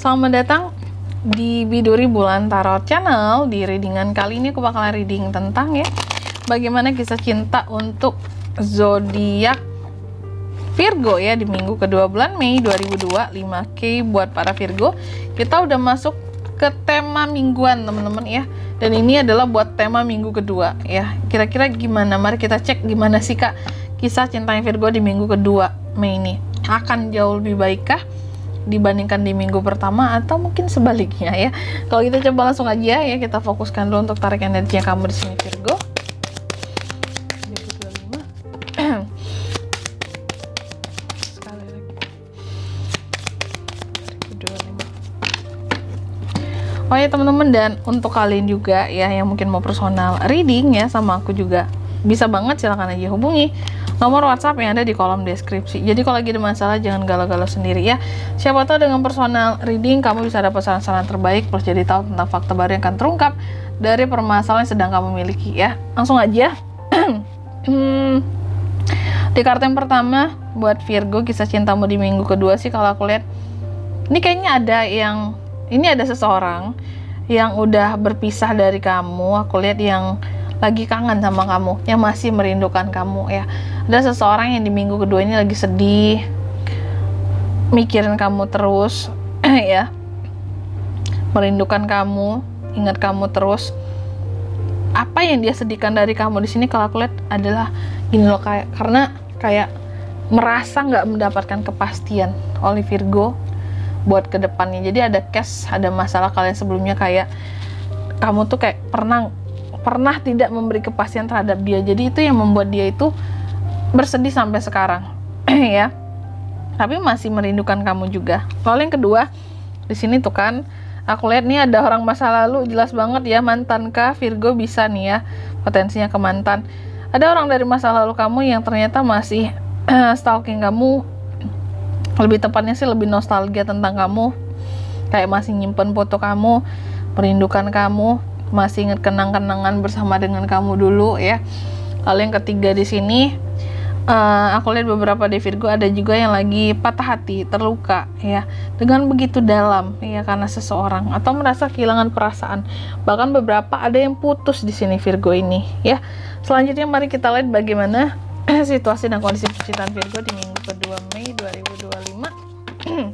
Selamat datang di Biduri Bulan Tarot Channel. Di readingan kali ini aku bakalan reading tentang bagaimana kisah cinta untuk zodiak Virgo di minggu kedua bulan Mei 2002. 5K buat para Virgo. Kita udah masuk ke tema mingguan teman-teman dan ini adalah buat tema minggu kedua Kira-kira gimana? Mari kita cek gimana sih Kak kisah cintanya Virgo di minggu kedua Mei ini. Akan jauh lebih baikkah dibandingkan di minggu pertama atau mungkin sebaliknya Kalau kita coba langsung aja kita fokuskan dulu untuk tarik energi kamu di sini Virgo. Sekali lagi. 25. Teman-teman, dan untuk kalian juga yang mungkin mau personal reading sama aku juga bisa banget, silahkan aja hubungi nomor WhatsApp yang ada di kolom deskripsi. Jadi kalau lagi ada masalah jangan galau-galau sendiri Siapa tahu dengan personal reading kamu bisa dapat saran-saran terbaik plus jadi tahu tentang fakta baru yang akan terungkap dari permasalahan yang sedang kamu miliki Langsung aja. Di kartu yang pertama buat Virgo, kisah cintamu di minggu kedua sih kalau aku lihat ini kayaknya ada seseorang yang udah berpisah dari kamu. Aku lihat yang lagi kangen sama kamu, yang masih merindukan kamu Ada seseorang yang di minggu kedua ini lagi sedih, mikirin kamu terus merindukan kamu, ingat kamu terus. Apa yang dia sedihkan dari kamu di sini kalau aku lihat adalah gini loh, karena kayak merasa nggak mendapatkan kepastian oleh Virgo buat kedepannya. Jadi ada ada masalah kalian sebelumnya, kayak kamu tuh kayak pernah tidak memberi kepastian terhadap dia. Jadi itu yang membuat dia itu bersedih sampai sekarang tapi masih merindukan kamu juga. Lalu yang kedua di sini tuh kan aku lihat nih ada orang masa lalu, jelas banget mantan kah Virgo, bisa nih potensinya ke mantan. Ada orang dari masa lalu kamu yang ternyata masih stalking kamu, lebih tepatnya sih lebih nostalgia tentang kamu, kayak masih nyimpen foto kamu, merindukan kamu, masih ingat kenang-kenangan bersama dengan kamu dulu Lalu yang ketiga di sini aku lihat beberapa di Virgo ada juga yang lagi patah hati, terluka dengan begitu dalam karena seseorang atau merasa kehilangan perasaan. Bahkan beberapa ada yang putus di sini Virgo ini Selanjutnya mari kita lihat bagaimana situasi dan kondisi percintaan Virgo di minggu kedua Mei 2025.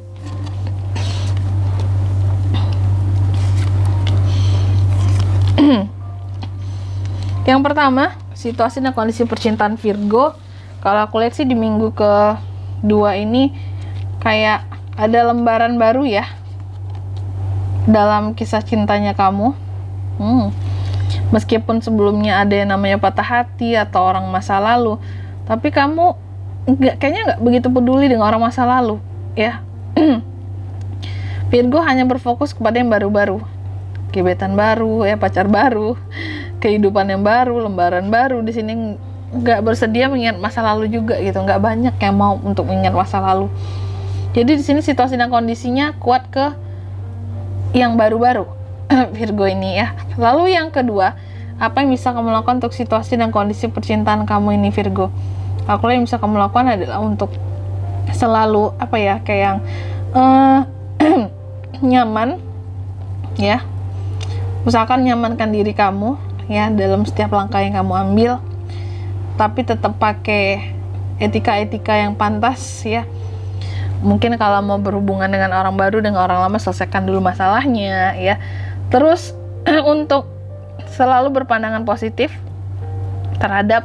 Yang pertama, situasi dan kondisi percintaan Virgo. Kalau aku lihat sih di minggu kedua ini kayak ada lembaran baru dalam kisah cintanya kamu. Meskipun sebelumnya ada yang namanya patah hati atau orang masa lalu, tapi kamu kayaknya nggak begitu peduli dengan orang masa lalu Virgo hanya berfokus kepada yang baru-baru, gebetan baru pacar baru, kehidupan yang baru, lembaran baru. Di sini nggak bersedia mengingat masa lalu juga nggak banyak yang mau untuk mengingat masa lalu. Jadi di sini situasi dan kondisinya kuat ke yang baru-baru Virgo ini Lalu yang kedua, apa yang bisa kamu lakukan untuk situasi dan kondisi percintaan kamu ini Virgo? Aku yang bisa kamu lakukan adalah untuk selalu kayak yang nyaman usahakan nyamankan diri kamu dalam setiap langkah yang kamu ambil, tapi tetap pakai etika-etika yang pantas Mungkin kalau mau berhubungan dengan orang baru, dengan orang lama, selesaikan dulu masalahnya Terus untuk selalu berpandangan positif terhadap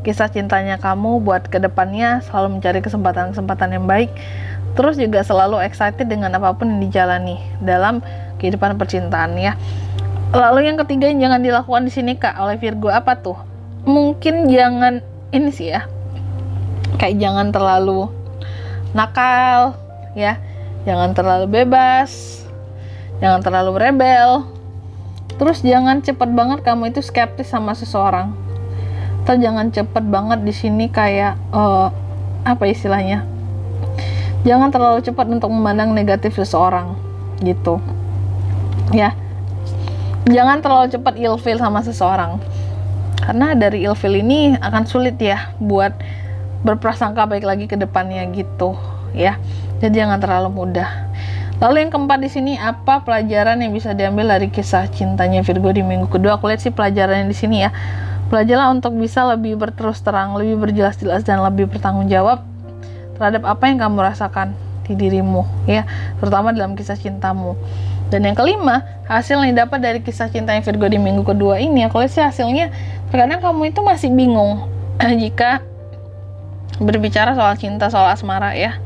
kisah cintanya kamu buat kedepannya, selalu mencari kesempatan-kesempatan yang baik. Terus juga selalu excited dengan apapun yang dijalani dalam kehidupan percintaan Lalu yang ketiga yang jangan dilakukan di sini Kak oleh Virgo, apa tuh? Mungkin jangan ini sih kayak jangan terlalu nakal jangan terlalu bebas, jangan terlalu rebel. Terus jangan cepet banget kamu itu skeptis sama seseorang, atau jangan cepet banget di sini kayak istilahnya, jangan terlalu cepat untuk memandang negatif seseorang jangan terlalu cepat ilfeel sama seseorang, karena dari ilfeel ini akan sulit buat berprasangka baik lagi ke depannya Jadi jangan terlalu mudah. Lalu yang keempat di sini, apa pelajaran yang bisa diambil dari kisah cintanya Virgo di minggu kedua? Aku lihat sih pelajarannya di sini ya. Belajarlah untuk bisa lebih berterus terang, lebih berjelas-jelas dan lebih bertanggung jawab terhadap apa yang kamu rasakan di dirimu ya, terutama dalam kisah cintamu. Dan yang kelima, hasil yang dapat dari kisah cintanya Virgo di minggu kedua ini, aku lihat sih hasilnya terkadang kamu itu masih bingung jika berbicara soal cinta, soal asmara ya.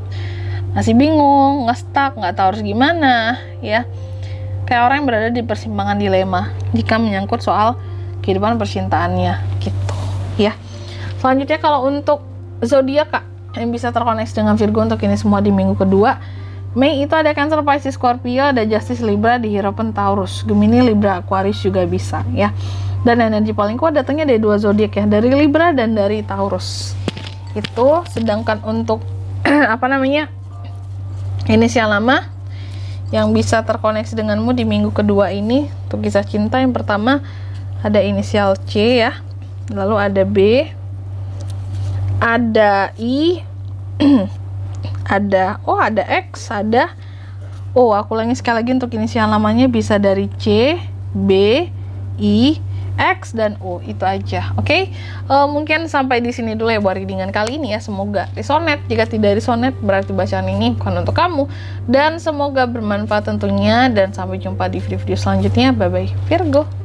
Masih bingung, ngestak, nggak tahu harus gimana ya. Kayak orang yang berada di persimpangan dilema jika menyangkut soal kehidupan percintaannya gitu ya. Selanjutnya kalau untuk zodiak Kak yang bisa terkoneksi dengan Virgo untuk ini semua di minggu kedua, Mei itu ada Cancer, Pisces, Scorpio, ada Justice, Libra, di Hierophant, Taurus, Gemini, Libra, Aquarius juga bisa ya. Dan energi paling kuat datangnya dari 2 zodiak ya, dari Libra dan dari Taurus. Itu sedangkan untuk inisial nama yang bisa terkoneksi denganmu di minggu kedua ini untuk kisah cinta, yang pertama ada inisial C ya, lalu ada B, ada I, ada O, ada X, ada O. Aku ulangi sekali lagi untuk inisial namanya bisa dari C, B, I, X, dan O. Itu aja, oke? Mungkin sampai di sini dulu ya buat readingan kali ini ya. Semoga resonate. Jika tidak resonate berarti bacaan ini bukan untuk kamu. Dan semoga bermanfaat tentunya. Dan sampai jumpa di video-video selanjutnya. Bye-bye Virgo.